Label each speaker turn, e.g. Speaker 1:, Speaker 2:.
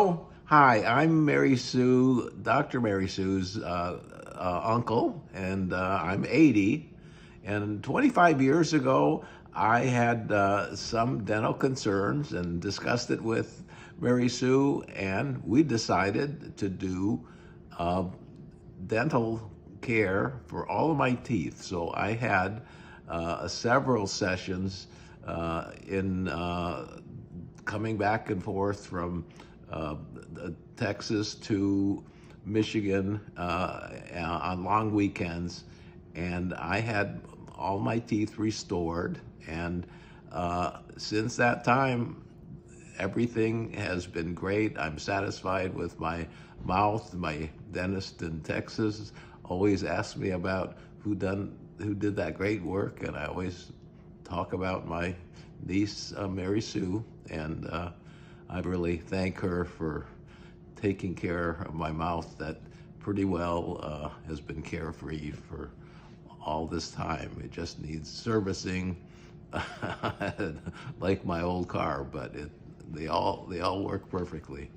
Speaker 1: Hi, I'm Mary Sue, Dr. Mary Sue's uncle, and I'm 80. And 25 years ago, I had some dental concerns and discussed it with Mary Sue, and we decided to do uh, dental care for all of my teeth. So I had several sessions in coming back and forth from uh, Texas to Michigan on long weekends, and I had all my teeth restored. And since that time, everything has been great. I'm satisfied with my mouth. My dentist in Texas always asks me about who did that great work, and I always talk about my niece Mary Sue, and I really thank her for taking care of my mouth that pretty well has been carefree for all this time. It just needs servicing, like my old car, but they all work perfectly.